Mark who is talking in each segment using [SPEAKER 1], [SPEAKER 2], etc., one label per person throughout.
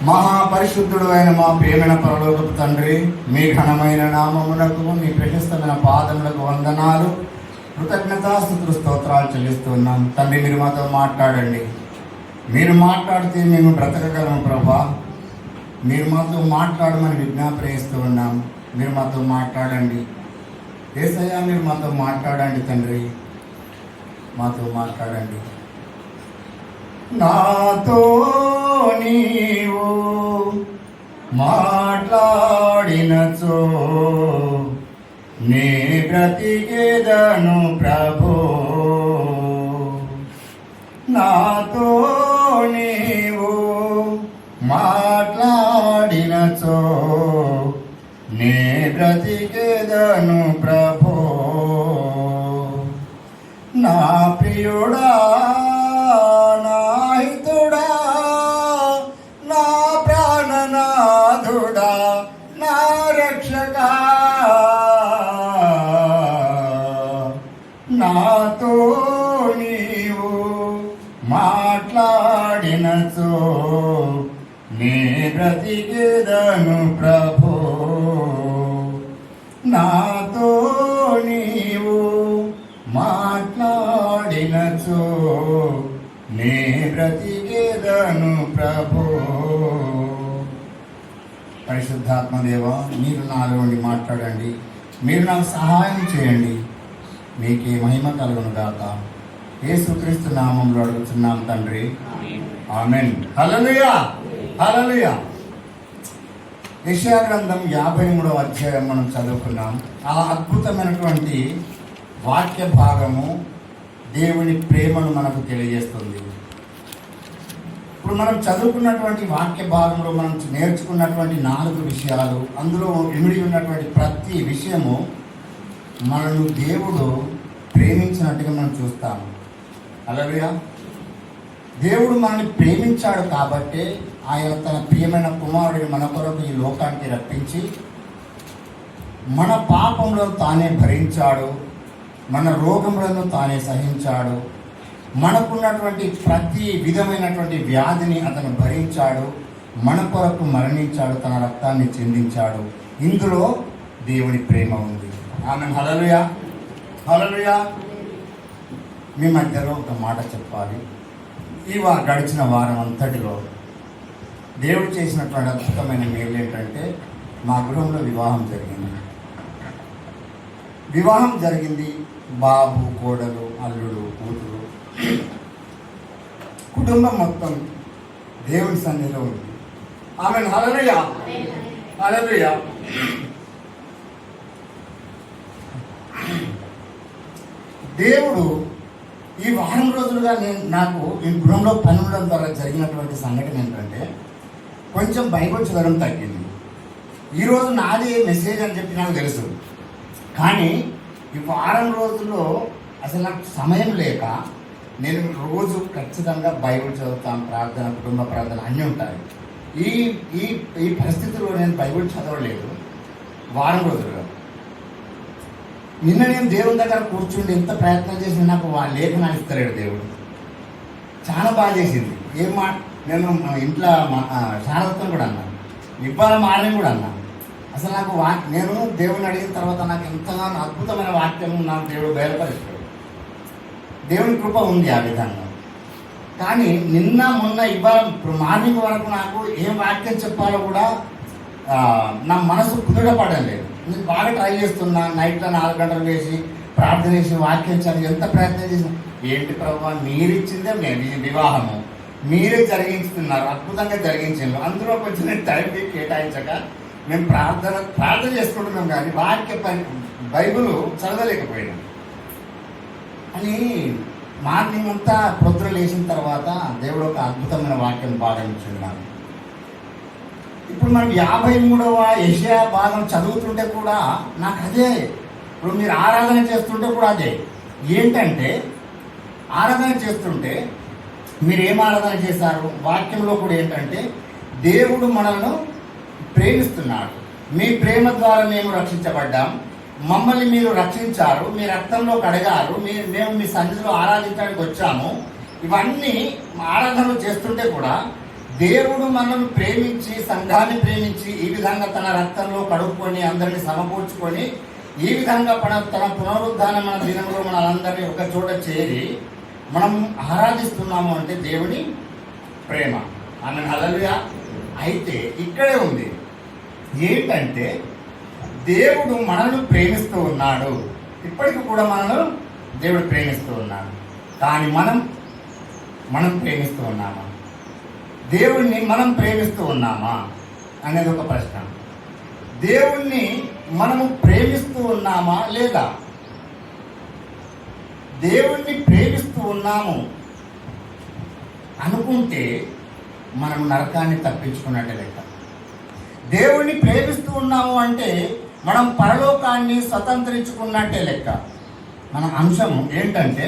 [SPEAKER 1] మహాపరిశుద్ధుడు అయిన మా ప్రేమైన పరలోకపు తండ్రి, మీ ఘనమైన నామమునకు, మీ ప్రశస్తమైన పాదములకు వందనాలు, కృతజ్ఞతాస్తుతులు, స్తోత్రాలు చెల్లిస్తున్నాం. తండ్రి, మీరు మాతో మాట్లాడండి. మీరు మాట్లాడితే మేము బ్రతకగలము ప్రభా. మీరు మాతో మాట్లాడమని విజ్ఞాపనిస్తూ ఉన్నాం. మీరు మాతో మాట్లాడండి యేసయ్య, మీరు మాతో మాట్లాడండి తండ్రి, మాతో మాట్లాడండి. నాతో నీవు మాట్లాడినచో నే బ్రతికేదను ప్రభో. నాతో నీవు మాట్లాడినచో నే బ్రతికేదను ప్రభో. నా ప్రియుడా, నా హితుడా, నా ప్రాణనాథుడా, నా రక్షకా, నాతో నీవు మాట్లాడినచో నే బ్రతికేదను ప్రభో. నాతో నీవు మాట్లాడినచో నే బ్రతికేదను ప్రభో. పరిశుద్ధాత్మదేవ, మీరు నాలో ఉండి మాట్లాడండి. మీరు నాకు సహాయం చేయండి. మీకే మహిమ కలుగును గాక. యేసుక్రీస్తు నామంలో అడుగుతున్నాం తండ్రి, ఆమేన్. హల్లెలూయా, హల్లెలూయా. యెషయా గ్రంథం 53వ అధ్యాయం మనం చదువుకున్నాం. ఆ అద్భుతమైనటువంటి వాక్య భాగము దేవుని ప్రేమను మనకు తెలియజేస్తుంది. ఇప్పుడు మనం చదువుకున్నటువంటి వాక్య భాగంలో మనం నేర్చుకున్నటువంటి 4 విషయాలు, అందులో ఇమిడి ఉన్నటువంటి ప్రతి విషయము మనను దేవుడు ప్రేమించినట్టుగా మనం చూస్తాము. హల్లెలూయా. దేవుడు మనల్ని ప్రేమించాడు కాబట్టి ఆయన తన ప్రియమైన కుమారుడిని మన కొరకు ఈ లోకానికి రప్పించి మన పాపములను తానే భరించాడు, మన రోగములను తానే సహించాడు, మనకున్నటువంటి ప్రతి విధమైనటువంటి వ్యాధిని అతను భరించాడు, మన కొరకు మరణించాడు, తన రక్తాన్ని చెందించాడు. ఇందులో దేవుని ప్రేమ ఉంది. ఆమేన్. హల్లెలూయా, హల్లెలూయా. మీ మధ్యలో ఒక మాట చెప్పాలి. ఈ గడిచిన వారం అంతటిలో దేవుడు చేసినటువంటి అద్భుతమైన మేలు ఏంటంటే, మా గృహంలో వివాహం జరిగింది. బాబు, కోడలు, అల్లుడు, కూతురు, కుటుంబం మొత్తం దేవుని సన్నిధిలో ఉంది. ఆమేన్. హల్లెలూయా, హల్లెలూయా. దేవుడు ఈ వారం రోజులుగా నాకు ఈ గృహంలో పని ఉండడం ద్వారా జరిగినటువంటి సంఘటన ఏంటంటే, కొంచెం బైబిల్ చదవడం తగ్గింది. ఈరోజు నాది మెసేజ్ అని చెప్పి నాకు తెలుసు, కానీ ఈ వారం రోజుల్లో అసలు నాకు సమయం లేక నేను రోజు ఖచ్చితంగా బైబిల్ చదువుతాను. ప్రార్థన, కుటుంబ ప్రార్థన అన్నీ ఉంటాయి. ఈ ఈ ఈ పరిస్థితుల్లో నేను బైబిల్ చదవలేదు వారం రోజులుగా. నిన్న నేను దేవుని దగ్గర కూర్చుండి ఎంత ప్రయత్నం చేసి నాకు లేఖనాలు ఇస్తలేడు దేవుడు. చాలా బాగా చేసింది. నేను ఇంట్లో శారదతో కూడా అన్నాను, ఇవ్వాల మారని కూడా అన్నాను. అసలు నాకు నేను దేవుని అడిగిన తర్వాత నాకు ఎంతగానో అద్భుతమైన వాక్యం నాకు దేవుడు బయలుపరిచాడు. దేవుని కృప ఉంది ఆ విధంగా. కానీ నిన్న మొన్న ఇవాళ మార్నింగ్ వరకు నాకు ఏం వాక్యం చెప్పాలో కూడా నా మనసు కుదుటపడడం లేదు. నేను బాగా ట్రై చేస్తున్నా. నైట్లో 4 గంటలు వేసి ప్రార్థన చేసి వాక్యం చదివి ఎంత ప్రయత్నం చేసిన, ఏంటి ప్రభువా, మీరిచ్చిందే మేము ఈ వివాహము, మీరే జరిగిస్తున్నారు, అద్భుతంగా జరిగించారు. అందులో కొంచెం నేను టైంకి కేటాయించక మేము ప్రార్థన చేసుకుంటున్నాం, కానీ బైబిల్ చదవలేకపోయినాం అని మార్నింగ్ అంతా పొద్దున లేచిన తర్వాత దేవుడు ఒక అద్భుతమైన వాక్యం భాగం ఇచ్చున్నాను. ఇప్పుడు మనం 53వ యెషయా భాగం చదువుతుంటే కూడా నాకు అదే, ఇప్పుడు మీరు ఆరాధన చేస్తుంటే కూడా అదే. ఏంటంటే ఆరాధన చేస్తుంటే మీరు ఏం ఆరాధన చేశారు? వాక్యంలో కూడా ఏంటంటే దేవుడు మనల్ని ప్రేమిస్తున్నాడు. మీ ప్రేమ ద్వారా మేము రక్షించబడ్డాం, మమ్మల్ని మీరు రక్షించారు, మీ రక్తంలో కడగారు, మేము మీ సన్నిధిలో ఆరాధించడానికి వచ్చాము. ఇవన్నీ ఆరాధనలు చేస్తుంటే కూడా దేవుడు మనల్ని ప్రేమించి, సంఘాన్ని ప్రేమించి, ఈ విధంగా తన రక్తంలో కడుక్కొని అందరినీ సమకూర్చుకొని, ఈ విధంగా తన పునరుద్ధానం మన దినంలో మనందరినీ ఒక చోట చేరి మనం ఆరాధిస్తున్నాము అంటే దేవుని ప్రేమ. ఆమె హల్లెలూయా. అయితే ఇక్కడే ఉంది ఏంటంటే, దేవుడు మనల్ని ప్రేమిస్తూ ఉన్నాడు. ఇప్పటికి కూడా మనల్ని దేవుడు ప్రేమిస్తూ ఉన్నాడు. కానీ మనం ప్రేమిస్తూ ఉన్నామా? దేవుణ్ణి మనం ప్రేమిస్తూ ఉన్నామా అనేది ఒక ప్రశ్న. దేవుణ్ణి మనము ప్రేమిస్తూ ఉన్నామా లేదా? దేవుణ్ణి ప్రేమిస్తూ ఉన్నాము అనుకుంటే మనం నరకాన్ని తప్పించుకున్నట్టే లెక్క. దేవుణ్ణి ప్రేమిస్తూ ఉన్నాము అంటే మనం పరలోకాన్ని స్వతంత్రించుకున్నట్టే లెక్క. మన అంశము ఏంటంటే,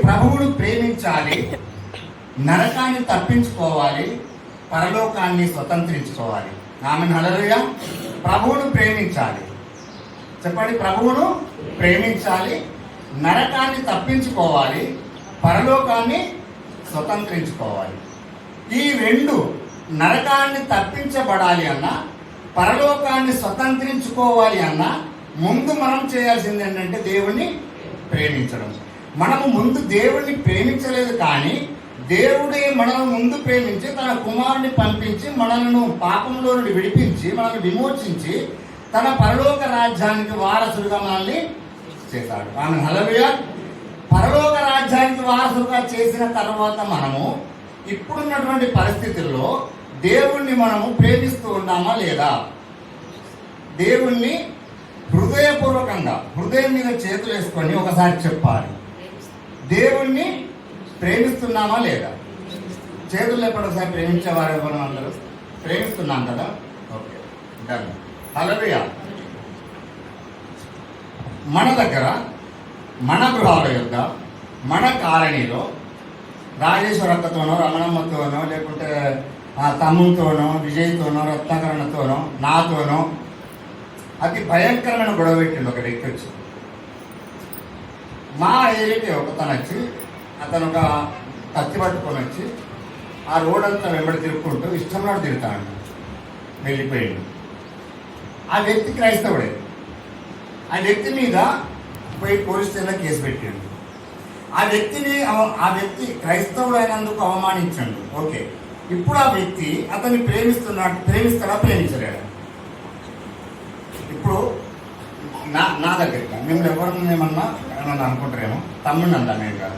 [SPEAKER 1] ప్రభువును ప్రేమించాలి, నరకాన్ని తప్పించుకోవాలి, పరలోకాన్ని స్వతంత్రించుకోవాలి. ఆమె హల్లెలూయా. ప్రభువును ప్రేమించాలి, చెప్పండి. ప్రభువును ప్రేమించాలి, నరకాన్ని తప్పించుకోవాలి, పరలోకాన్ని స్వతంత్రించుకోవాలి. ఈ రెండు, నరకాన్ని తప్పించబడాలి అన్నా, పరలోకాన్ని స్వతంత్రించుకోవాలి అన్నా, ముందు మనం చేయాల్సింది ఏంటంటే దేవుణ్ణి ప్రేమించడం. మనము ముందు దేవుణ్ణి ప్రేమించలేదు, కానీ దేవుడే మనల్ని ముందు ప్రేమించి తన కుమారుని పంపించి మనల్ని పాపంలో నుండి విడిపించి మనల్ని విమోచించి తన పరలోక రాజ్యానికి వారసులుగా మనల్ని చేశాడు. ఆమె హల్లెలూయా. పరలోక రాజ్యానికి వారసులుగా చేసిన తర్వాత మనము ఇప్పుడున్నటువంటి పరిస్థితుల్లో దేవుణ్ణి మనము ప్రేమిస్తూ ఉన్నామా లేదా? దేవుణ్ణి హృదయపూర్వకంగా హృదయం మీద చేతులు వేసుకొని ఒకసారి చెప్పాలి, దేవుణ్ణి ప్రేమిస్తున్నామా లేదా? చేతులు లేకుండా ఒకసారి ప్రేమించేవారు ఎవరు? అందరూ ప్రేమిస్తున్నాం కదా. Okay, done. హల్లెలూయా. మన దగ్గర, మన గృహాల యొక్క, మన కాలనీలో రాజేశ్వరక్కతోనో, రమణమ్మతోనో, లేకుంటే తమ్ముతోనో, విజయ్తోనో, రత్నాకరణతోనో, నాతోనో అతి భయంకరమైన గొడవ పెట్టిండు ఒక వ్యక్తి వచ్చి. మా ఏరియాకి ఒకతను వచ్చి, అతను ఒక కత్తి పట్టుకొని వచ్చి ఆ రోడ్ అంతా వెంబడి తిరుక్కుంటూ ఇష్టంలో తిరుగుతాడు, వెళ్ళిపోయిండు. ఆ వ్యక్తి క్రైస్తవుడే. ఆ వ్యక్తి మీద పోయి పోలీస్ స్టేషన్లో కేసు పెట్టాడు. ఆ వ్యక్తి క్రైస్తవుడు అయినందుకు అవమానించాడు. ఓకే, ఇప్పుడు ఆ వ్యక్తి అతన్ని ప్రేమిస్తాడా, ప్రేమించలేడా? ఇప్పుడు నా దగ్గరికి మిమ్మల్ని ఎవరిని ఏమన్నా అనుకుంటారేమో, తమ్ముడిని అందా నేను కాదు.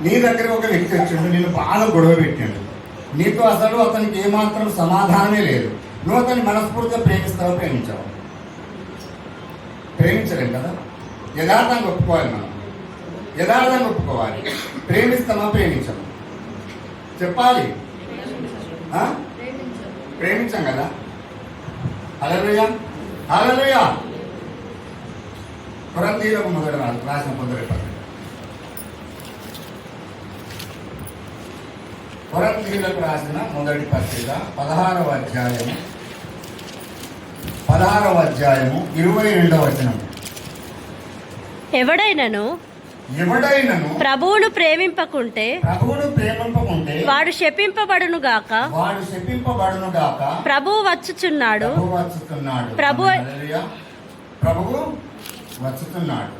[SPEAKER 1] నీ దగ్గర ఒక వ్యక్తి వచ్చిండు, నేను బాగా గొడవ పెట్టిండు, నీతో అసలు అతనికి ఏమాత్రం సమాధానమే లేదు. నువ్వు అతన్ని మనస్ఫూర్తిగా ప్రేమిస్తావో, ప్రేమించావు? ప్రేమించలేం కదా. యథార్థంగా ఒప్పుకోవాలి, మనం యథార్థంగా ఒప్పుకోవాలి. ప్రేమిస్తామా, ప్రేమించము? చెప్పాలి. ప్రేమించాం కదా. హల్లెలూయా, హల్లెలూయా. కొరింథీయులకు మొదటి రాసిన మొదటి పత్రిక, కొరింథీయులకు రాసిన మొదటి పత్రిక 16వ అధ్యాయము 22వ వచనం.
[SPEAKER 2] ఎవడైనను ప్రభువును ప్రేమింపకుంటే వాడు శపింపబడును గాక. ప్రభువు వచ్చుచున్నాడు. ప్రభువు
[SPEAKER 1] వచ్చుతున్నాడు.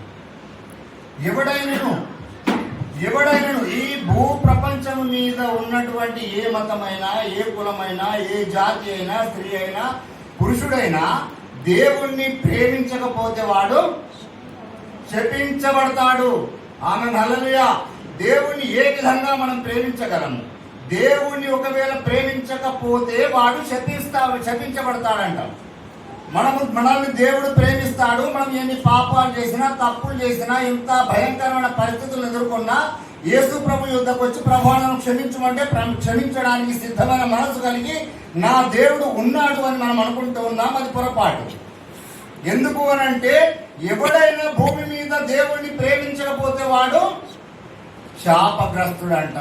[SPEAKER 1] ఎవడైనను ఈ భూ ప్రపంచం మీద ఉన్నటువంటి ఏ మతమైనా, ఏ కులమైనా, ఏ జాతి అయినా, స్త్రీ అయినా, పురుషుడైనా దేవుణ్ణి ప్రేమించకపోతే వాడు శపించబడతాడు. ఆమె హల్లెలూయా. దేవుణ్ణి ఏ విధంగా మనం ప్రేమించగలము? దేవుణ్ణి ఒకవేళ ప్రేమించకపోతే వాడు శపించబడతాడంట. మనల్ని దేవుడు ప్రేమిస్తాడు. మనం ఎన్ని పాపాలు చేసినా, తప్పులు చేసినా, ఎంత భయంకరమైన పరిస్థితులను ఎదుర్కొన్నా యేసు ప్రభు యుద్ధకు వచ్చి ప్రభువును క్షమించమంటే క్షమించడానికి సిద్ధమైన మనసు కలిగి నా దేవుడు ఉన్నాడు అని మనం అనుకుంటూ ఉన్నాం. అది పొరపాటు. ఎందుకు అనంటే, ఎవడైనా భూమి మీద దేవుణ్ణి ప్రేమించకపోతే వాడు శాపగ్రస్తుడంట.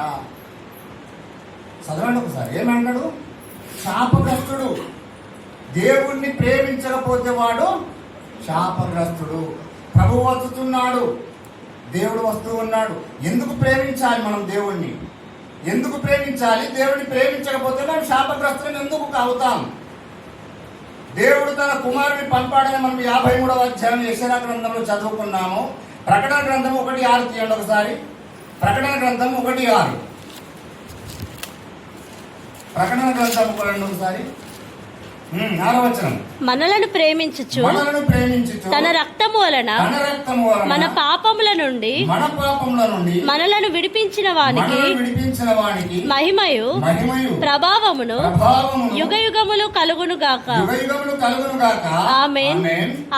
[SPEAKER 1] చదవండి ఒకసారి, ఏమన్నాడు? శాపగ్రస్తుడు. దేవుణ్ణి ప్రేమించకపోతే వాడు శాపగ్రస్తుడు. ప్రభువు వస్తున్నాడు, దేవుడు వస్తూ ఉన్నాడు. ఎందుకు ప్రేమించాలి మనం దేవుణ్ణి? ఎందుకు ప్రేమించాలి? దేవుడిని ప్రేమించకపోతే మనం శాపగ్రస్తులం ఎందుకు అవుతాం? దేవుడు తన కుమారుని పంపాడని మనం 53వ అధ్యాయం యెషయా గ్రంథంలో చదువుకున్నాము. ప్రకటన గ్రంథం 1:6 తీయండి ఒకసారి. ప్రకటన గ్రంథం 1:6. ప్రకటన గ్రంథం ఒకసారి 6వ వచనం.
[SPEAKER 2] మనలను ప్రేమించుచు తన రక్తము వలన మన పాపముల నుండి మనలను విడిపించిన వానికి మహిమయు ప్రభావమును యుగయుగములు కలుగును గాక. ఆమేన్.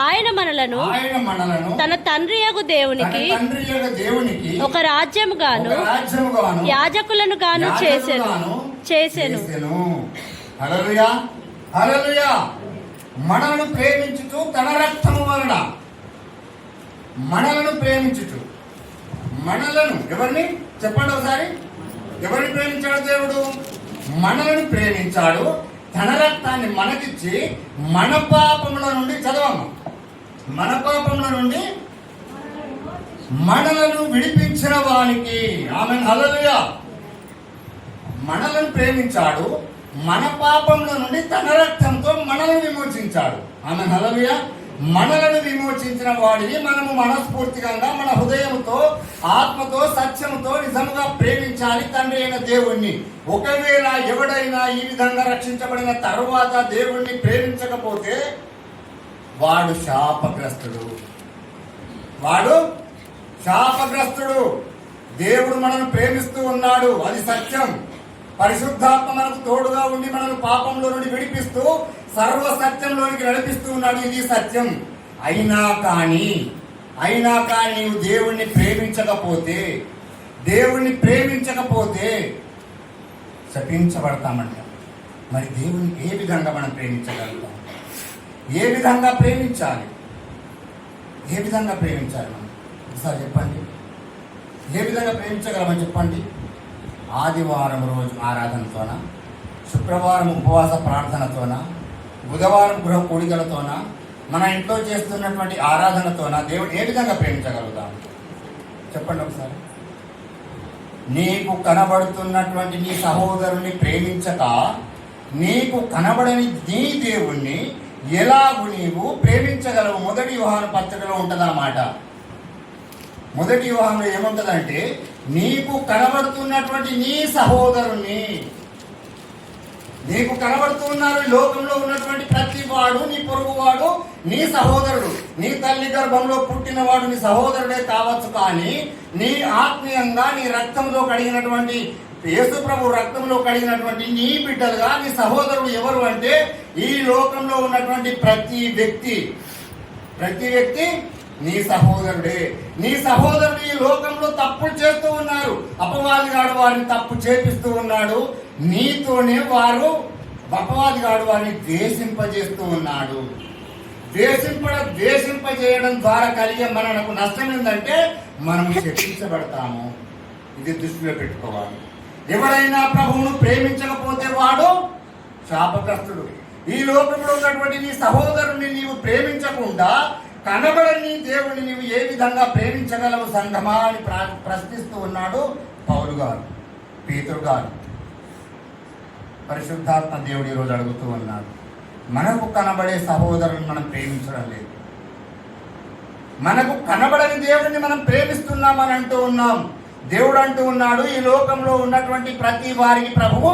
[SPEAKER 2] ఆయన మనలను తన తండ్రియగు దేవునికి ఒక రాజ్యము గాను యాజకులను గాను చేసెను.
[SPEAKER 1] హల్లెలూయా, హల్లెలూయా. మనలను ప్రేమించుచు తన రక్తము వలన మనలను ప్రేమించుచు మనలను ఎవరిని చెప్పండి ఒకసారి. ఎవరిని ప్రేమించాడు దేవుడు? మనలను ప్రేమించాడు. తన రక్తాన్ని మనకిచ్చి మన పాపముల నుండి చదవమ్మ, మన పాపముల నుండి మనలను విడిపించిన వానికి. ఆమేన్, హల్లెలూయా. మనలను ప్రేమించాడు, మన పాపముల నుండి తన రక్తంతో మనల్ని విమోచించాడు. ఆమేన్, హల్లెలూయా. మనలను విమోచించిన వాడిని మనము మనస్ఫూర్తిగా మన హృదయంతో, ఆత్మతో, సత్యముతో నిజముగా ప్రేమించాలి తండ్రి అయిన దేవుణ్ణి. ఒకవేళ ఎవడైనా ఈ విధంగా రక్షించబడిన తరువాత దేవుణ్ణి ప్రేమించకపోతే వాడు శాపగ్రస్తుడు. వాడు శాపగ్రస్తుడు. దేవుడు మనల్ని ప్రేమిస్తూ ఉన్నాడు, అది సత్యం. పరిశుద్ధాత్మ మనకు తోడుగా ఉండి మనల్ని పాపంలో నుండి విడిపిస్తూ సర్వ సత్యంలోనికి నడిపిస్తూ ఉన్నాడు, ఇది సత్యం. అయినా కానీ నీవు దేవుణ్ణి ప్రేమించకపోతే శపించబడతామంట. మరి దేవుని ఏ విధంగా మనం ప్రేమించగలుగుతాం? ఏ విధంగా ప్రేమించాలి? మనం ఒకసారి చెప్పండి. ఏ విధంగా ప్రేమించగలమని చెప్పండి. ఆదివారం రోజు ఆరాధనతోన, శుక్రవారం ఉపవాస ప్రార్థనతోన, బుధవారం గృహ కూడికలతోన, మన ఇంట్లో చేస్తున్నటువంటి ఆరాధనతోన దేవుడు ఏ విధంగా ప్రేమించగలుగుతాం? చెప్పండి ఒకసారి. నీకు కనబడుతున్నటువంటి నీ సహోదరుని ప్రేమించక నీకు కనబడని నీ దేవుణ్ణి ఎలాగూ నీవు ప్రేమించగలవు? మొదటి యోహాను పత్రికలో ఉంటుందన్నమాట. మొదటి యోహానులో ఏముంటదంటే, నీకు కనబడుతున్నటువంటి నీ సహోదరుని, నీకు కనబడుతున్నారు లోకంలో ఉన్నటువంటి ప్రతి వాడు నీ పొరుగువాడు నీ సహోదరుడు. నీ తల్లి గర్భంలో పుట్టినవాడు నీ సహోదరుడే కావచ్చు, కానీ నీ ఆత్మీయంగా నీ రక్తంలో కడిగినటువంటి యేసు ప్రభు రక్తంలో కడిగినటువంటి నీ బిడ్డలుగా నీ సహోదరుడు ఎవరు అంటే ఈ లోకంలో ఉన్నటువంటి ప్రతి వ్యక్తి నీ సహోదరుడే. నీ సహోదరుడు ఈ లోకంలో తప్పులు చేస్తూ ఉన్నారు. అపవాదిగాడు వారిని తప్పు చేపిస్తూ ఉన్నాడు. నీతోనే అపవాదిగాడు వారిని ద్వేషింపజేస్తూ ఉన్నాడు. ద్వేషింపజేయడం ద్వారా కలిగే మనకు నష్టం ఏంటంటే మనం శపించబడతాము. ఇది దృష్టిలో పెట్టుకోవాలి. ఎవరైనా ప్రభువును ప్రేమించకపోతే వాడు శాపగ్రస్తుడు. ఈ లోకంలో ఉన్నటువంటి నీ సహోదరుని నీవు ప్రేమించకుండా కనబడని దేవుని నీవు ఏ విధంగా ప్రేమించగలవు సంఘమా అని ప్రశ్నిస్తూ ఉన్నాడు పౌలు గారు, పేతురు గారు. పరిశుద్ధాత్మ దేవుడు ఈరోజు అడుగుతూ ఉన్నాడు, మనకు కనబడే సహోదరుని మనం ప్రేమించడం లేదు. మనకు కనబడని దేవుడిని మనం ప్రేమిస్తున్నామని అంటూ ఉన్నాం. దేవుడు అంటూ ఉన్నాడు, ఈ లోకంలో ఉన్నటువంటి ప్రతి వారికి ప్రభువు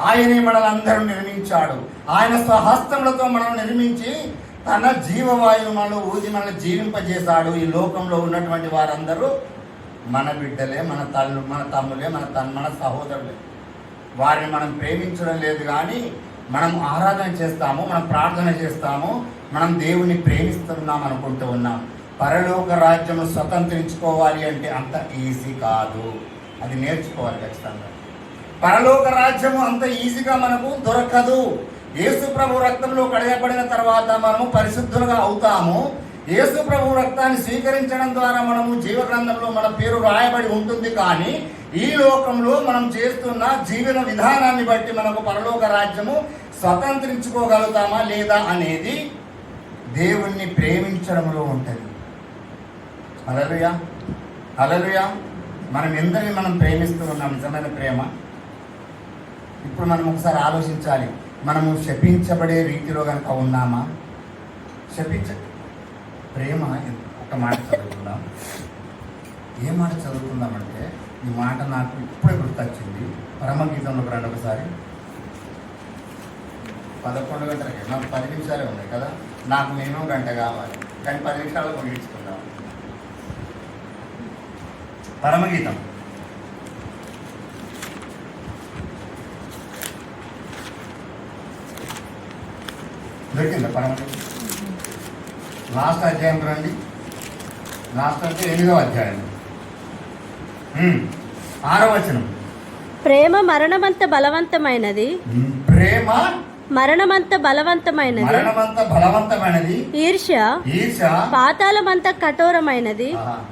[SPEAKER 1] ఆయనే మనలందరూ నిర్మించాడు. ఆయన స్వహస్తములతో మనం నిర్మించి తన జీవవాయువు మనలో ఊది మనల్ని జీవింపజేశాడు. ఈ లోకంలో ఉన్నటువంటి వారందరూ మన బిడ్డలే, మన తమ్ములే, మన సహోదరులే. వారిని మనం ప్రేమించడం లేదు, కానీ మనం ఆరాధన చేస్తాము, మనం ప్రార్థన చేస్తాము, మనం దేవుని ప్రేమిస్తున్నాం అనుకుంటూ ఉన్నాం. పరలోక రాజ్యము స్వతంత్రించుకోవాలి అంటే అంత ఈజీ కాదు, అది నేర్చుకోవాలి ఖచ్చితంగా. పరలోక రాజ్యము అంత ఈజీగా మనకు దొరకదు. యేసు ప్రభు రక్తంలో కడగబడిన తర్వాత మనము పరిశుద్ధులుగా అవుతాము. యేసు ప్రభు రక్తాన్ని స్వీకరించడం ద్వారా మనము జీవగ్రంథంలో మన పేరు రాయబడి ఉంటుంది. కానీ ఈ లోకంలో మనం చేస్తున్న జీవన విధానాన్ని బట్టి మనకు పరలోక రాజ్యము స్వతంత్రించుకోగలుగుతామా లేదా అనేది దేవుణ్ణి ప్రేమించడంలో ఉంటుంది. హల్లెలూయా, హల్లెలూయా. మనం ఎందరిని మనం ప్రేమిస్తూ ఉన్నాం? నిజమైన ప్రేమ. ఇప్పుడు మనం ఒకసారి ఆలోచించాలి. మనము శపించబడే రీతిలో కనుక ఉన్నామా? ప్రేమ ఒక మాట చదువుకుందాం. ఏ మాట చదువుకుందామంటే, ఈ మాట నాకు ఇప్పుడే గుర్తొచ్చింది. పరమగీతంలోకి రండి ఒకసారి. 11 గంటలకి నాకు 10 నిమిషాలే ఉన్నాయి కదా, నాకు మినిమం గంట కావాలి, కానీ 10 నిమిషాలు ముగించుకుందాం. పరమగీతం దొరికిందా? పరమగీతం లాస్ట్ అధ్యాయం రండి. లాస్ట్ అంటే 8వ అధ్యాయం 6వ వచనం.
[SPEAKER 2] ప్రేమ మరణమంత బలవంతమైనది,
[SPEAKER 1] ప్రేమ
[SPEAKER 2] మరణమంత బలవంతమైనది,
[SPEAKER 1] మరణమంత బలవంతమైనది.
[SPEAKER 2] ఈర్ష్య పాతాళమంత కఠోరమైనది,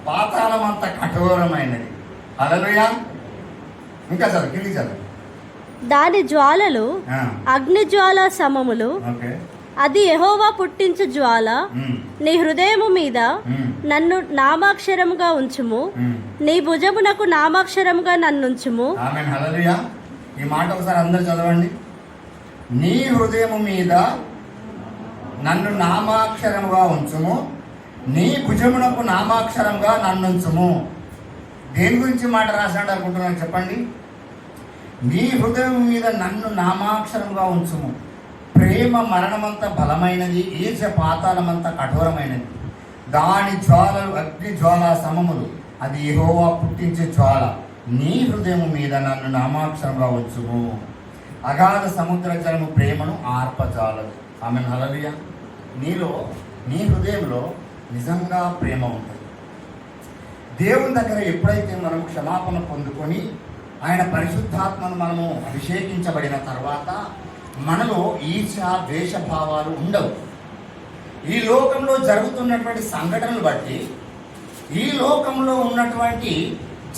[SPEAKER 1] పాతాళమంత కఠోరమైనది. హల్లెలూయా. ఇంకా చదువు, కింది చదువు.
[SPEAKER 2] దాని జ్వాలలు అగ్ని జ్వాల సమములు, అది యెహోవా పుట్టించు జ్వాల. నీ హృదయము మీద నన్ను నామాక్షరముగా ఉంచుము, నీ భుజమునకు నామాక్షరముగా నన్నుంచుము.
[SPEAKER 1] ఆమేన్. హల్లెలూయా. ఈ మాట ఒకసారి అందరూ చదవండి. నీ హృదయము మీద నన్ను నామాక్షరముగా ఉంచుము, నీ భుజమునకు నామాక్షరంగా నన్నుంచుము. దేని గురించి మాట రాశాడు అనుకుంటున్నాను చెప్పండి? నీ హృదయం మీద నన్ను నామాక్షరంగా ఉంచుము. ప్రేమ మరణమంత బలమైనది, ఈర్ష్య పాతాళమంత కఠోరమైనది. దాని జ్వాలలు అగ్ని జ్వాల సమములు, అది యెహోవా పుట్టించే జ్వాల. నీ హృదయం మీద నన్ను నామాక్షరంగా ఉంచుము. అగాధ సముద్ర జలము ప్రేమను ఆర్పజాలదు. ఆమె హల్లెలూయా. నీ హృదయంలో నిజంగా ప్రేమ ఉంటుంది. దేవుని దగ్గర ఎప్పుడైతే మనం క్షమాపణ పొందుకొని ఆయన పరిశుద్ధాత్మను మనము అభిషేకించబడిన తర్వాత మనలో ఈర్ష్య ద్వేషభావాలు ఉండవు. ఈ లోకంలో జరుగుతున్నటువంటి సంఘటనలు బట్టి, ఈ లోకంలో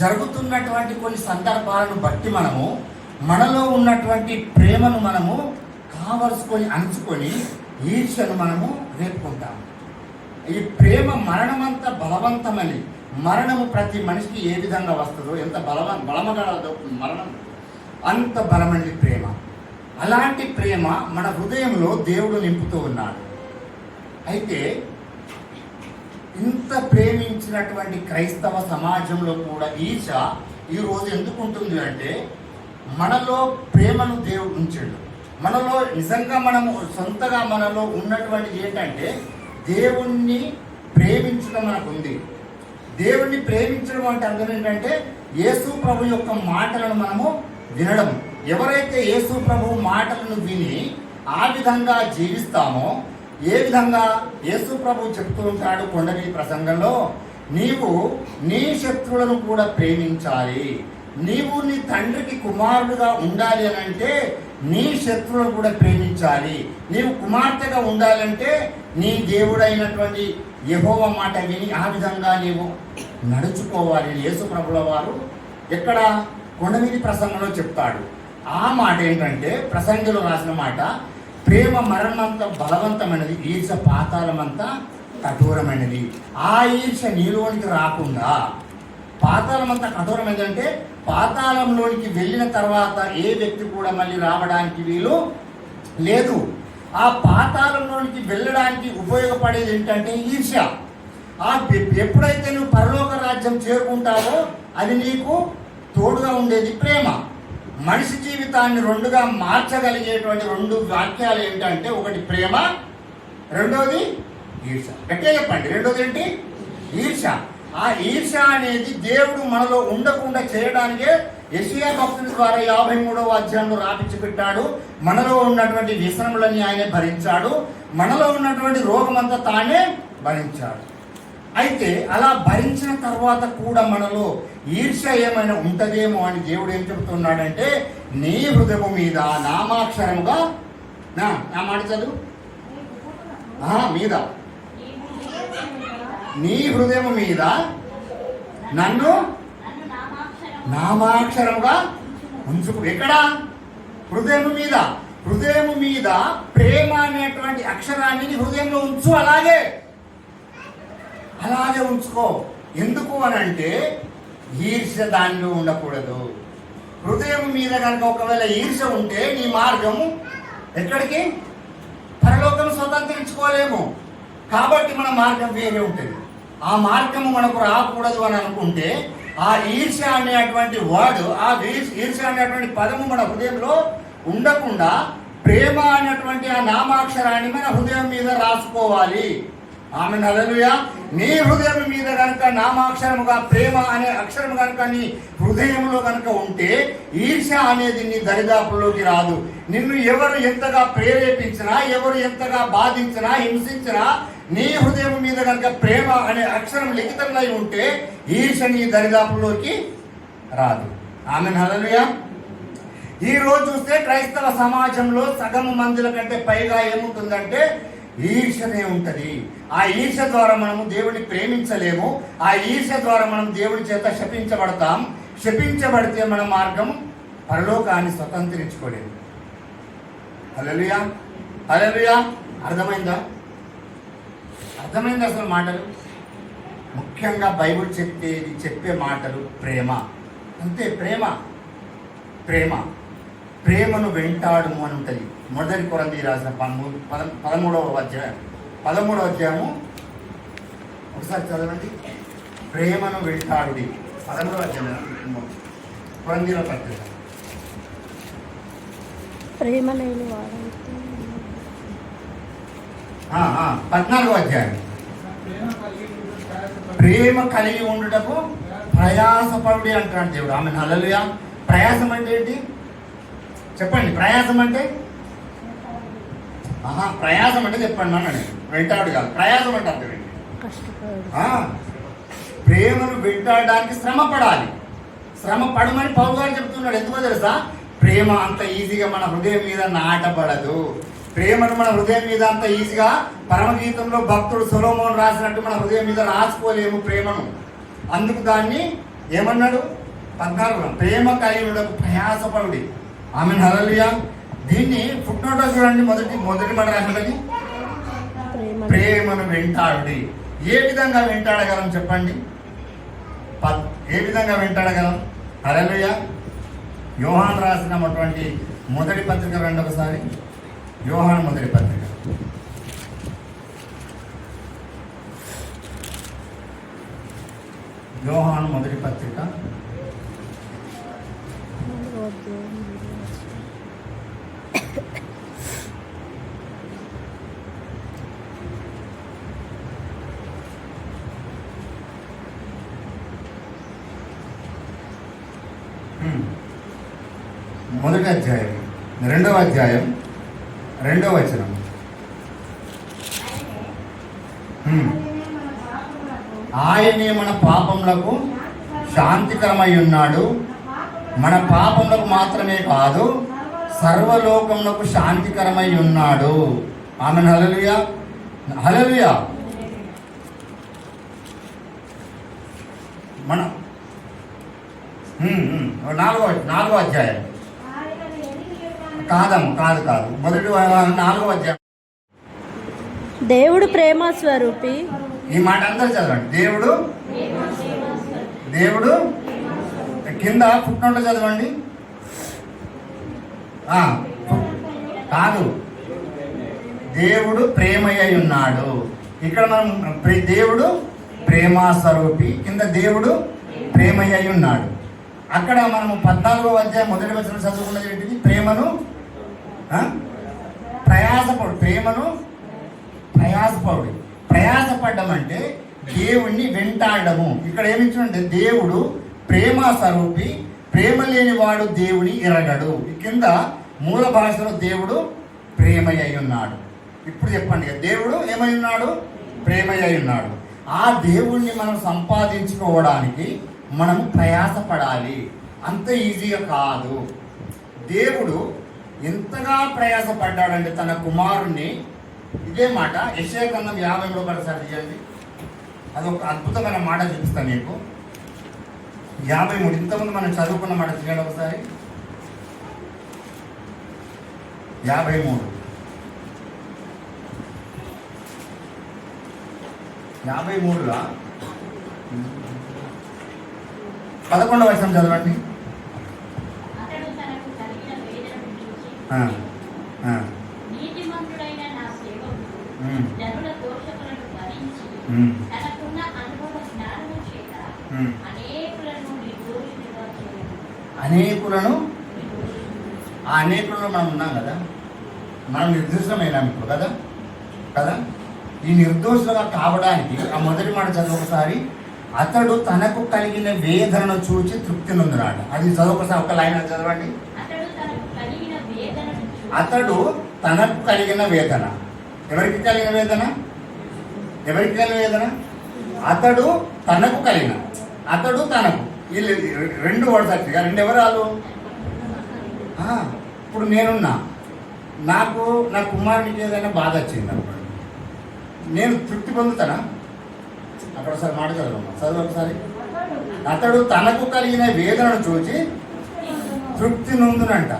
[SPEAKER 1] జరుగుతున్నటువంటి కొన్ని సందర్భాలను బట్టి మనలో ఉన్నటువంటి ప్రేమను మనము కావలసుకొని అణుచుకొని ఈర్ష్యను మనము రేపుకుంటాము. ఈ ప్రేమ మరణమంత బలవంతమని, మరణము ప్రతి మనిషికి ఏ విధంగా వస్తుందో, ఎంత బలమగలదో మరణం, అంత బలమైనది ప్రేమ. అలాంటి ప్రేమ మన హృదయంలో దేవుడు నింపుతూ ఉన్నాడు. అయితే ఇంత ప్రేమించినటువంటి క్రైస్తవ సమాజంలో కూడా ఈర్ష్య ఈరోజు ఎందుకు ఉంటుంది అంటే, మనలో ప్రేమను దేవుడు ఉంచాడు. మనలో నిజంగా మనము సొంతగా మనలో ఉన్నటువంటిది ఏంటంటే, దేవుణ్ణి ప్రేమించడం మనకు ఉంది. దేవుణ్ణి ప్రేమించడం అంటే అర్థం ఏంటంటే, యేసు ప్రభు యొక్క మాటలను మనము వినడం. ఎవరైతే యేసు ప్రభు మాటలను విని ఆ విధంగా జీవిస్తామో, ఏ విధంగా యేసు ప్రభు చెప్తూ ఉంటాడు కొండవీటి ప్రసంగంలో, నీవు నీ శత్రువులను కూడా ప్రేమించాలి. నీవు నీ తండ్రికి కుమారుడుగా ఉండాలి అని అంటే నీ శత్రువులను కూడా ప్రేమించాలి. నీవు కుమార్తెగా ఉండాలంటే నీ దేవుడైనటువంటి యెహోవా మాట విని ఆ విధంగా నీవు నడుచుకోవాలి. యేసు ప్రభుల వారు ఎక్కడ కొండవీటి ప్రసంగంలో చెప్తాడు. ఆ మాట ఏంటంటే, ప్రసంగిలో రాసిన మాట, ప్రేమ మరణమంత బలవంతమైనది, ఈర్ష్య పాతాళమంతా కఠోరమైనది. ఆ ఈర్ష్య నీలోనికి రాకుండా, పాతాళమంతా కఠోరమైనది అంటే పాతాళంలోనికి వెళ్ళిన తర్వాత ఏ వ్యక్తి కూడా మళ్ళీ రావడానికి వీలు లేదు. ఆ పాతాళంలోనికి వెళ్ళడానికి ఉపయోగపడేది ఏంటంటే ఈర్ష్య. ఎప్పుడైతే నువ్వు పరలోక రాజ్యం చేరుకుంటావో అది నీకు తోడుగా ఉండేది ప్రేమ. మనిషి జీవితాన్ని రెండుగా మార్చగలిగేటువంటి రెండు వాక్యాలు ఏంటంటే, ఒకటి ప్రేమ, రెండోది ఈర్ష్య. గట్టిగా చెప్పండి, రెండోది ఏంటి? ఈర్ష్య. ఆ ఈర్ష్య అనేది దేవుడు మనలో ఉండకుండా చేయడానికే యెషయా భక్తుడి ద్వారా 53వ అధ్యాయంలో రాపించి పెట్టాడు. మనలో ఉన్నటువంటి వ్యసనములన్నీ ఆయనే భరించాడు. మనలో ఉన్నటువంటి రోగమంతా తానే భరించాడు. అయితే అలా భరించిన తర్వాత కూడా మనలో ఈర్ష్య ఏమైనా ఉంటదేమో అని దేవుడు ఏం చెబుతున్నాడంటే, నీ హృదయము మీద నామాక్షరముగా, నా మాట చదువు, మీద, నీ హృదయము మీద నన్ను నామాక్షరముగా ఉంచుకు. ఎక్కడ? హృదయము మీద. హృదయము మీద ప్రేమ అనేటువంటి అక్షరాన్ని నీ హృదయంలో ఉంచు. అలాగే ఉంచుకో. ఎందుకు అని అంటే, ఈర్ష్య దానిలో ఉండకూడదు. హృదయం మీద కనుక ఒకవేళ ఈర్ష్య ఉంటే నీ మార్గము ఎక్కడికి? పరలోకం స్వతంత్రించుకోలేము. కాబట్టి మన మార్గం వేరే ఉంటుంది. ఆ మార్గము మనకు రాకూడదు అని అనుకుంటే ఆ ఈర్ష్య అనేటువంటి వర్డ్, ఆ ఈర్ష్య అనేటువంటి పదము మన హృదయంలో ఉండకుండా ప్రేమ అనేటువంటి ఆ నామాక్షరాన్ని మన హృదయం మీద రాసుకోవాలి. Amen hallelujah. నీ హృదయం మీద కనుక నామాక్షరముగా ప్రేమ అనే అక్షరం కనుక నీ హృదయంలో కనుక ఉంటే ఈర్ష్య అనేది నీ దరిదాపుల్లోకి రాదు. నిన్ను ఎవరు ఎంతగా ప్రేరేపించినా, ఎవరు ఎంతగా బాధించినా, హింసించినా, నీ హృదయం మీద కనుక ప్రేమ అనే అక్షరం లిఖితమై ఉంటే ఈర్ష్య నీ దరిదాపుల్లోకి రాదు. Amen hallelujah. ఈ రోజు చూస్తే క్రైస్తవ సమాజంలో సగం మందుల కంటే పైగా ఏముంటుందంటే ఈర్ష్యనే ఉంటుంది. ఆ ఈర్ష్య ద్వారా మనము దేవుడిని ప్రేమించలేము. ఆ ఈర్ష్య ద్వారా మనం దేవుడి చేత శపించబడతాం. శపించబడితే మన మార్గం పరలోకాన్ని స్వతంత్రించుకోలేము. హల్లెలూయా, హల్లెలూయా. అర్థమైందా? అర్థమైంది అసలు మాటలు? ముఖ్యంగా బైబిల్ చెప్పే మాటలు ప్రేమ. అంతే, ప్రేమ. ప్రేమ ప్రేమను వెంటాడుము అని ఉంటుంది. మొదటి కొరింథీ రాసిన 13వ అధ్యాయము ఒకసారి చదవండి. ప్రేమను వెంటాడుడి. 13వ అధ్యాయం కొరింథీలో పత్రిక.
[SPEAKER 2] ప్రేమ లేని వాడైతే
[SPEAKER 1] 14వ అధ్యాయం. ప్రేమ కలిగి ఉండుటకు ప్రయాసపడుడి అంటాడు దేవుడు. ఆమె హల్లెలూయా. ప్రయాసం అంటే ఏంటి చెప్పండి? ప్రయాసం అంటే ప్రయాసం అంటే చెప్పండి అన్నాడు. వెంటాడు కాదు, ప్రయాసం అంటే అర్థం ఏంటి? ప్రేమను వెంటాడడానికి శ్రమ పడాలి. శ్రమ పడమని పౌలు గారు చెప్తున్నాడు. ఎందుకో తెలుసా? ప్రేమ అంత ఈజీగా మన హృదయం మీద నాటబడదు. ప్రేమను మన హృదయం మీద అంత ఈజీగా పరమగీతంలో భక్తుడు సొలొమోను రాసినట్టు మన హృదయం మీద రాసుకోలేము ప్రేమను. అందుకు దాన్ని ఏమన్నాడు? 14 ప్రేమ కలిగినకు ప్రయాసపడుడి. Amen hallelujah. దీన్ని ఫుట్ నోట్లో చూడండి. మొదటి మాట రాసినది ప్రేమను వెంటాడుడి. ఏ విధంగా వెంటాడగలం చెప్పండి? ఏ విధంగా వెంటాడగలం? హల్లెలూయా. యోహాను రాసినటువంటి మొదటి పత్రిక రండి ఒకసారి. యోహాను మొదటి పత్రిక. యోహాను మొదటి పత్రిక 1వ అధ్యాయం 2వ అధ్యాయం 2వ వచనం. ఆయనే మన పాపములకు శాంతికరమై ఉన్నాడు. మన పాపములకు మాత్రమే కాదు, సర్వలోకములకు శాంతికరమై ఉన్నాడు. ఆమెన్ హల్లెలూయా, హల్లెలూయా. మన 4వ అధ్యాయం కాదు మొదటి 4వ అధ్యాయం.
[SPEAKER 2] దేవుడు ప్రేమ స్వరూపి.
[SPEAKER 1] ఈ మాట అందరూ చదవండి. దేవుడు కింద పుట్టినట్టు చదవండి. కాదు, దేవుడు ప్రేమయ్య ఉన్నాడు. ఇక్కడ మనం దేవుడు ప్రేమ స్వరూపి, కింద దేవుడు ప్రేమయ్య ఉన్నాడు. అక్కడ మనము 14వ అధ్యాయం మొదటి వచనం చదువుకున్నది ఏంటిది? ప్రేమను ప్రయాసపడు. ప్రేమను ప్రయాసపడు. ప్రయాసపడడం అంటే దేవుణ్ణి వెంటాడము. ఇక్కడ ఏమిచ్చుంటే దేవుడు ప్రేమ స్వరూపి, ప్రేమ లేని వాడు దేవుని ఎరగడు. కింద మూల భాషలో దేవుడు ప్రేమయ్య ఉన్నాడు. ఇప్పుడు చెప్పండి, దేవుడు ఏమై ఉన్నాడు? ప్రేమయ్య ఉన్నాడు. ఆ దేవుణ్ణి మనం సంపాదించుకోవడానికి మనము ప్రయాసపడాలి. అంత ఈజీగా కాదు. దేవుడు ఎంతగా ప్రయాసపడ్డాడంటే తన కుమారుణ్ణి, ఇదే మాట యెషయా గ్రంథం 53 ఒకసారి చేయండి. అదొక అద్భుతమైన మాట చూపిస్తాను మీకు. 53 ఇంతకుముందు మనం చదువుకున్న మాట చేయండి ఒకసారి. 53లా 11వ వచనం చదవండి.
[SPEAKER 3] అతడు తనకు కలిగిన వేదనను చూసి
[SPEAKER 1] ఆ, ఆ,
[SPEAKER 3] నీతిమంతుడైన నా సేవకుడు
[SPEAKER 1] ఉమ్,
[SPEAKER 3] జనుల దోషములను భరించి
[SPEAKER 1] ఉమ్,
[SPEAKER 3] తనకున్న అనుభవ జ్ఞానము చేత
[SPEAKER 1] ఉమ్.
[SPEAKER 3] అనేకులను నిర్దోషులుగా చేయను.
[SPEAKER 1] అనేకులను ఆ అనేకులను మనం ఉన్నాం కదా, మనం నిర్దోషమైనాం ఇప్పుడు కదా కదా. ఈ నిర్దోషులుగా కావడానికి ఆ మొదటి మాట చదువు ఒకసారి. అతడు తనకు కలిగిన వేదనను చూచి తృప్తి నొందునాడు. అది చదువు ఒకసారి, ఒక లైన్ చదవండి.
[SPEAKER 3] అతడు తనకు కలిగిన వేదనను చూసి
[SPEAKER 1] అతడు తనకు కలిగిన వేదన. ఎవరికి కలిగిన వేదన? ఎవరికి కలిగిన వేదన? అతడు తనకు కలిగిన. అతడు తనకు, వీళ్ళు రెండు వర్డ్స్ వచ్చాయి. రెండు ఎవరు వాళ్ళు? ఇప్పుడు నేనున్నా, నాకు నా కుమారునికి ఏదైనా బాధ వచ్చింది అనుకోండి, నేను తృప్తి పొందుతానా? అక్కడ ఒకసారి మాట చదవమ్మా, చదువు ఒకసారి. అతడు తనకు కలిగిన వేదనను చూచి తృప్తి నొందునంట.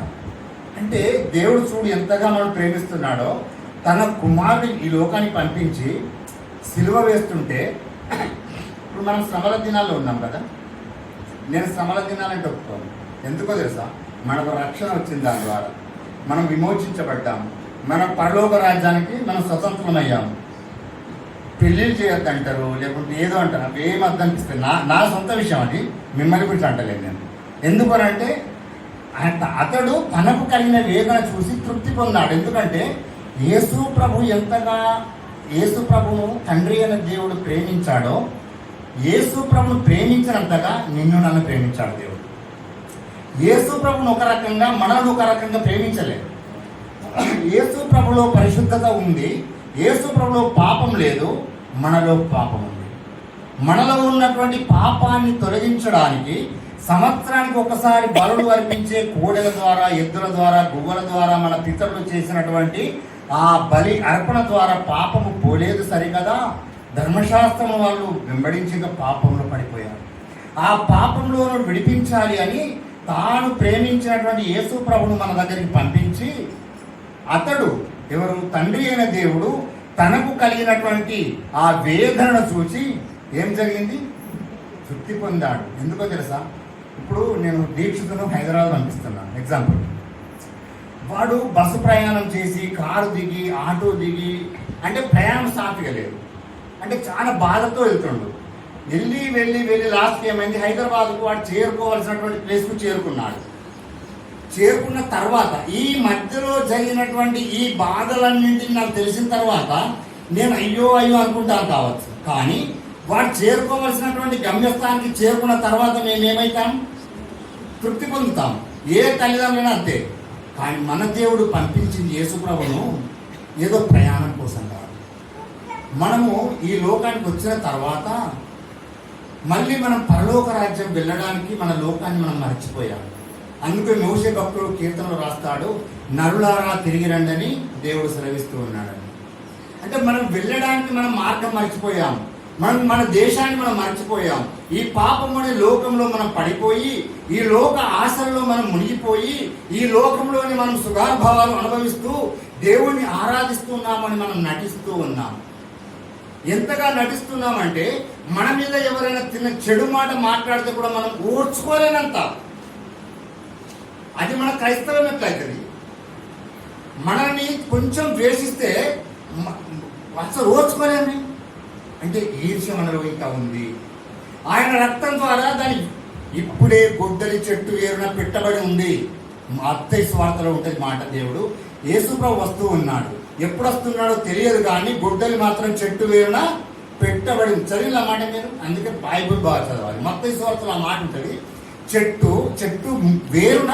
[SPEAKER 1] అంటే దేవుడు చూడు ఎంతగా మనం ప్రేమిస్తున్నాడో, తన కుమారుని ఈ లోకానికి పంపించి సిలువ వేస్తుంటే, ఇప్పుడు మనం శ్రమల దినాల్లో ఉన్నాం కదా. నేను శ్రమల దినాలంటే ఒప్పుకోను. ఎందుకో తెలుసా? మనకు రక్షణ వచ్చింది, దాని ద్వారా మనం విమోచించబడ్డాము, మన పరలోక రాజ్యానికి మనం స్వతంత్రమయ్యాము. పెళ్ళిళ్ళు చేయొద్దంటారు, లేకుంటే ఏదో అంటారు, అవి ఏం అర్థం అనిపిస్తుంది. నా సొంత విషయం అది, మిమ్మల్ని గురించి అంటలేదు నేను. ఎందుకనంటే అతడు తనకు కలిగిన వేదన చూసి తృప్తి పొందాడు. ఎందుకంటే యేసు ప్రభు ఎంతగా యేసు ప్రభును తండ్రి అయిన దేవుడు ప్రేమించాడో, యేసు ప్రభును ప్రేమించినంతగా నిన్ను నన్ను ప్రేమించాడు దేవుడు. యేసు ప్రభును ఒక రకంగా, మనల్ని ఒక రకంగా ప్రేమించలేదు. యేసు ప్రభులో పరిశుద్ధత ఉంది, యేసు ప్రభులో పాపం లేదు, మనలో పాపం ఉంది. మనలో ఉన్నటువంటి పాపాన్ని తొలగించడానికి సంవత్సరానికి ఒకసారి బలులు అర్పించే కోడెల ద్వారా, ఎద్దుల ద్వారా, గువ్వల ద్వారా మన పితరులు చేసినటువంటి ఆ బలి అర్పణ ద్వారా పాపము పోలేదు సరికదా. ధర్మశాస్త్రం వాళ్ళు వెంబడించక పాపంలో పడిపోయారు. ఆ పాపంలో విడిపించాలి అని తాను ప్రేమించినటువంటి యేసు ప్రభును మన దగ్గరికి పంపించి, అతడు ఎవరు? తండ్రి అయిన దేవుడు తనకు కలిగినటువంటి ఆ వేదనను చూసి ఏం జరిగింది? తృప్తి పొందాడు. ఎందుకో తెలుసా? ఇప్పుడు నేను దీక్షితును హైదరాబాద్ పంపిస్తున్నాను ఎగ్జాంపుల్. వాడు బస్సు ప్రయాణం చేసి, కారు దిగి, ఆటో దిగి, అంటే ప్రయాణం సాఫీగా లేదు, అంటే చాలా బాధతో వెళ్తుండు. వెళ్ళి వెళ్ళి వెళ్ళి లాస్ట్కి ఏమైంది? హైదరాబాద్కు వాడు చేరుకోవాల్సినటువంటి ప్లేస్కు చేరుకున్నాడు. చేరుకున్న తర్వాత ఈ మధ్యలో జరిగినటువంటి ఈ బాధలన్నింటినీ నాకు తెలిసిన తర్వాత నేను అయ్యో అయ్యో అనుకుంటాను కావచ్చు, కానీ వాడు చేరుకోవాల్సినటువంటి గమ్యస్థానానికి చేరుకున్న తర్వాత మేమేమవుతాం? తృప్తి పొందుతాం. ఏ తల్లిదండ్రులైనా అంతే. కానీ మన దేవుడు పంపించింది యేసుప్రభును ఏదో ప్రయాణం కోసం కాదు. మనము ఈ లోకానికి వచ్చిన తర్వాత మళ్ళీ మనం పరలోక రాజ్యం వెళ్ళడానికి మన లోకాన్ని మనం మర్చిపోయాం. అందుకే మోషే భక్తుడు కీర్తనలు రాస్తాడు, నరులారా తిరిగి రండి అని దేవుడు సెలవిస్తూ ఉన్నాడని. అంటే మనం వెళ్ళడానికి మనం మార్గం మర్చిపోయాం, మన దేశాన్ని మనం మర్చిపోయాం. ఈ పాపం అనే లోకంలో మనం పడిపోయి, ఈ లోక ఆశల్లో మనం మునిగిపోయి, ఈ లోకంలోని మనం సుఖానుభవాలు అనుభవిస్తూ దేవుణ్ణి ఆరాధిస్తున్నామని మనం నటిస్తూ ఉన్నాం. ఎంతగా నటిస్తున్నామంటే మన మీద ఎవరైనా చిన్న చెడు మాట మాట్లాడితే కూడా మనం ఓర్చుకోలేనంత. అది మన క్రైస్తవం ఎట్లయితుంది? మనల్ని కొంచెం ద్వేషిస్తే అసలు ఓర్చుకోలేము. అంటే ఈర్ష్య మనలో ఇంకా ఉంది. ఆయన రక్తం ద్వారా దాని ఇప్పుడే గొడ్డలి చెట్టు వేరున పెట్టబడి ఉంది. మత్తయి సువార్తలో ఉంటుంది మాట. దేవుడు యేసుప్రభు వస్తూ ఉన్నాడు. ఎప్పుడు వస్తున్నాడో తెలియదు, కానీ గొడ్డలి మాత్రం చెట్టు వేరున పెట్టబడి ఉంది. చదివిన మాట మీరు, అందుకే బైబుల్ బాగా చదవాలి. మత్తయి సువార్తలో ఆ మాట ఉంటుంది, చెట్టు వేరున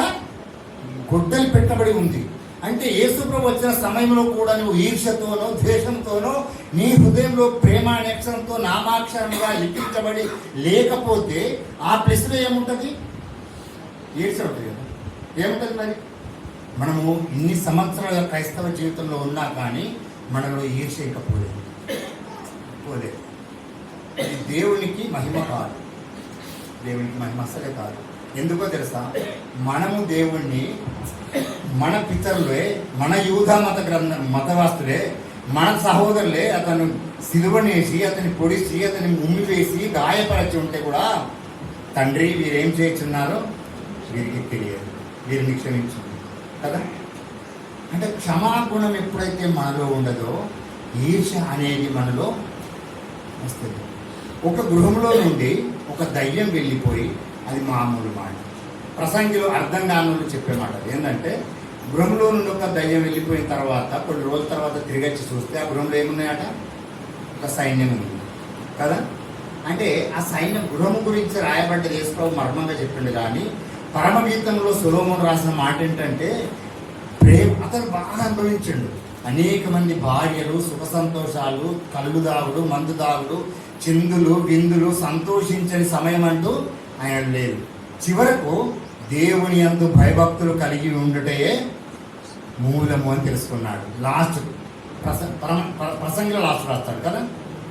[SPEAKER 1] గొడ్డలి పెట్టబడి ఉంది. అంటే యేసుప్రభు వచ్చిన సమయంలో కూడా నువ్వు ఈర్ష్యతోనో ద్వేషంతోనో నీ హృదయంలో ప్రేమ అనే అక్షరంతో నామాక్షరంగా లిఖించబడి లేకపోతే ఆ ప్లేస్లో ఏముంటుంది? ఈర్ష్య ఉంటుంది కదా. ఏముంటుంది మరి? మనము ఇన్ని సంవత్సరాల క్రైస్తవ జీవితంలో ఉన్నా కానీ మనలో ఈర్ష్య ఇంకా పోలేదు. ఇది దేవునికి మహిమ కాదు, దేవునికి మహిమ అసలే కాదు. ఎందుకో తెలుసా? మనము దేవుణ్ణి, మన పితరులే, మన యూదా మతవాస్తులే, మన సహోదరులే అతను సిలువనేసి, అతని పొడిచి, అతని ఉమ్మి వేసి, గాయపరచి ఉంటే కూడా తండ్రి వీరేం చేస్తున్నారో వీరికి తెలియదు, వీరిని క్షమించు కదా. అంటే క్షమాగుణం ఎప్పుడైతే మనలో ఉండదో ఈర్ష్య అనేది మనలో వస్తుంది. ఒక గృహంలో నుండి ఒక దయ్యం వెళ్ళిపోయి, అది మామూలు మాట, ప్రసంగిలో అర్థం కాని చెప్పే మాట ఏంటంటే, గృహంలో నుండి ఒక దయ్యం వెళ్ళిపోయిన తర్వాత కొన్ని రోజుల తర్వాత తిరిగి వచ్చి చూస్తే ఆ గృహంలో ఏమున్నాయట, ఒక సైన్యం ఉంది కదా. అంటే ఆ సైన్యం గృహం గురించి రాయబడ్డ యేసుప్రభు మర్మంగా చెప్పిండు. కానీ పరమగీతంలో సొలొమోను రాసిన మాట ఏంటంటే, ప్రేమ అతను బాగా అనుభవించిండు. అనేక మంది భార్యలు, సుఖ సంతోషాలు, కళ్ళు దాగుడు, మందు దాగుడు, చిందులు విందులు, సంతోషించని సమయం అంటూ ఆయన లేదు. చివరకు దేవుని యందు భయభక్తులు కలిగి ఉండుటే మూలము అని తెలుసుకున్నాడు. లాస్ట్ ప్రసంగిలో లాస్ట్ రాస్తాడు కదా,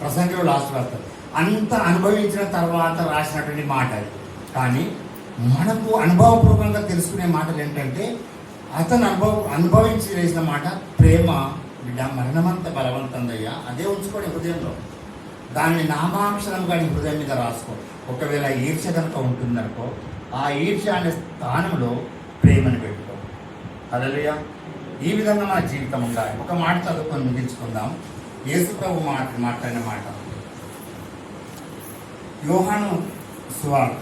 [SPEAKER 1] ప్రసంగిలో లాస్ట్ రాస్తాడు. అంత అనుభవించిన తర్వాత రాసినటువంటి మాట అది. కానీ మనకు అనుభవపూర్వకంగా తెలుసుకునే మాటలు ఏంటంటే, అతను అనుభవించి చేసిన మాట, ప్రేమ బిడ్డ మరణమంత బలవంతందయ్యా, అదే ఉంచుకోండి హృదయంలో. దాన్ని నామాక్షరంగా నీ హృదయం మీద రాసుకో. ఒకవేళ ఈర్ష్య కనుక ఉంటుందనుకో, ఆ ఈర్ష్య అనే స్థానంలో ప్రేమను పెట్టుకో. హల్లెలూయా. ఈ విధంగా మన జీవితం ఉండాలి. ఒక మాట చదువుకొని ముగించుకుందాం. యేసు ప్రభు మాట్లాడిన మాట, యోహాను సువార్త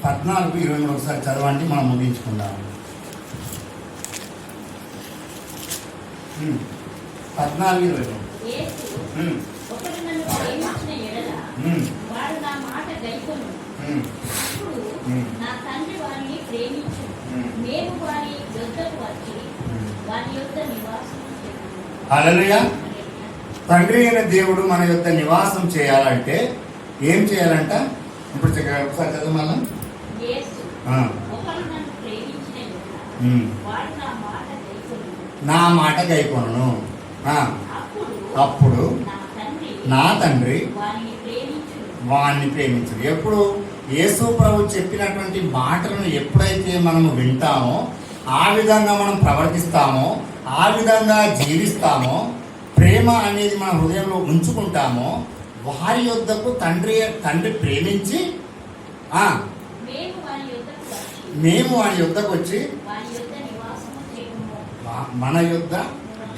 [SPEAKER 1] 14:23 ఒకసారి చదవండి, మనం ముగించుకుందాం. 14:23.
[SPEAKER 3] యేసు, ఒకడు నన్ను ప్రేమించిన యెడల వాడు నా మాట గైకొనును. అప్పుడు నా తండ్రి వారిని ప్రేమించును. మేము వారి యొద్దకు వచ్చి వారి యొద్ద నివాసం చేయుదుము.
[SPEAKER 1] హల్లెలూయా. తండ్రి అయిన దేవుడు మన యొద్ద నివాసం చేయాలంటే ఏం చేయాలంట? ఇప్పుడు ఒకసారి చదువు మళ్ళా.
[SPEAKER 3] యేసు, ఒకడు నన్ను ప్రేమించిన యెడల వాడు నా మాట గైకొనును.
[SPEAKER 1] నా మాట గైకొనును. అప్పుడు నా తండ్రి వాణ్ణి ప్రేమించును. ఎప్పుడు యేసు ప్రభు చెప్పినటువంటి మాటలను ఎప్పుడైతే మనము వింటామో, ఆ విధంగా మనం ప్రవర్తిస్తామో, ఆ విధంగా జీవిస్తామో, ప్రేమ అనేది మన హృదయంలో ఉంచుకుంటామో, వారి యొద్దకు తండ్రి ప్రేమించి మేము వారి యొద్దకు వచ్చి మన యొద్ద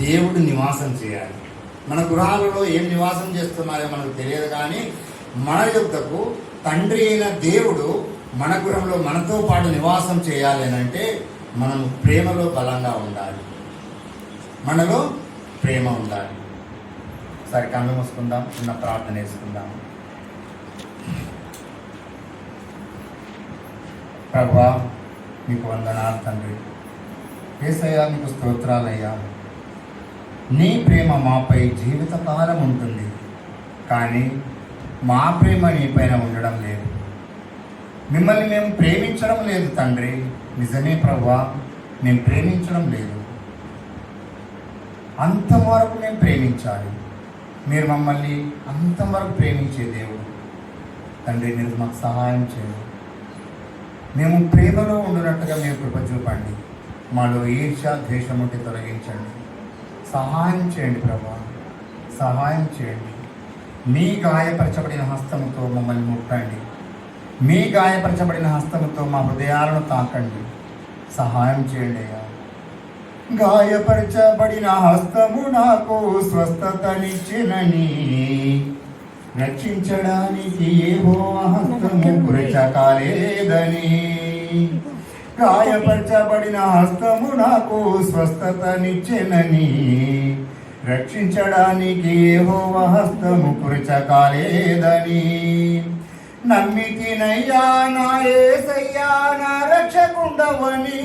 [SPEAKER 1] దేవుడు నివాసం చేయాలి. మన గృహాలలో ఏం నివాసం చేస్తున్నారో మనకు తెలియదు. కానీ మన యొద్దకు తండ్రి అయిన దేవుడు మన గృహంలో మనతో పాటు నివాసం చేయాలి అని అంటే మనం ప్రేమలో బలంగా ఉండాలి, మనలో ప్రేమ ఉండాలి. సరే, కళ్ళు మూసుకుందాం, చిన్న ప్రార్థన చేసుకుందాం. ప్రభువా, మీకు వందనాలు తండ్రి. యేసయ్యా, మీకు స్తోత్రాలయ్యా. నీ ప్రేమ మాపై జీవితకాలం ఉంటుంది, కానీ మా ప్రేమ నీ పైన ఉండడం లేదు. మిమ్మల్ని మేము ప్రేమించడం లేదు తండ్రి. నిజమే ప్రభువా, మేము ప్రేమించడం లేదు. అంతవరకు మేము ప్రేమించాలి. మీరు మమ్మల్ని అంతవరకు ప్రేమించే దేవుడు తండ్రి. మీరు మాకు సహాయం చేయండి. మేము ప్రేమలో ఉండినట్టుగా మీరు కృప చూపండి. మాలో ఈర్ష్య ద్వేషం ఉంటే తొలగించండి. సహాయం చేయండి ప్రభా, సహాయం చేయండి. మీ గాయపరచబడిన హస్తముతో మమ్మల్ని ముట్టండి. మీ గాయపరచబడిన హస్తముతో మా హృదయాలను తాకండి. సహాయం చేయండి అయ్యా. గాయపరచబడిన హస్తము నాకు స్వస్థతనిచ్చినని, రక్షించడానికి యెహోవా హస్తము కురచకాలేదని. గాయపరచబడిన హస్తము నాకు స్వస్థతనిచ్చెనని, రక్షించడానికి యెహోవా హస్తము కురచకాలేదని. నమ్మితినయ్యా నా యేసయ్యా నా రక్షకుండవని,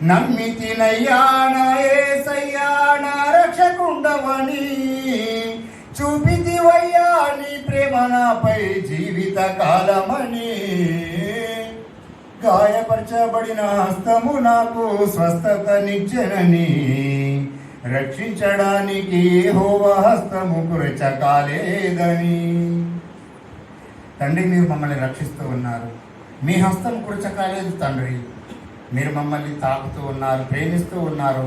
[SPEAKER 1] నమ్మితినయ్యా నా యేసయ్యా నా రక్షకుండవని. చూపితివయ్యా నీ ప్రేమ నాపై జీవిత కాలమని. గాయపరచబడిన హస్తము నాకు స్వస్థతనిచ్చెనని, రక్షించడానికి యెహోవా హస్తము కురచకాలేదని. తండ్రి, మీరు మమ్మల్ని రక్షిస్తూ ఉన్నారు. మీ హస్తం కురచకాలేదు తండ్రి. మీరు మమ్మల్ని తాకుతూ ఉన్నారు, ప్రేమిస్తూ ఉన్నారు,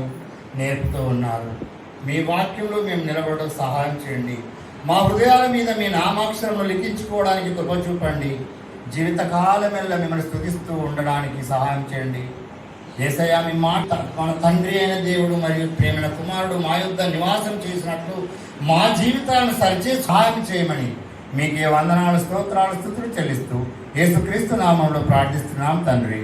[SPEAKER 1] నేర్పుతూ ఉన్నారు. మీ వాక్యంలో మేము నిలబడడం సహాయం చేయండి. మా హృదయాల మీద మీ నామాక్షరము లిఖించుకోవడానికి కృప చూపండి. జీవితకాలమెల్ల మిమ్మల్ని స్తుతిస్తూ ఉండడానికి సహాయం చేయండి. యేసయ్య, మీ మాట మన తండ్రి అయిన దేవుడు మరియు ప్రేమైన కుమారుడు మా యొద్ద నివాసం చేసినట్లు మా జీవితాలను సరిచేసి సహాయం చేయమని మీకే వందనాలు, స్తోత్రాలు, స్తుతులు చెల్లిస్తూ యేసుక్రీస్తు నామంలో ప్రార్థిస్తున్నాం తండ్రి.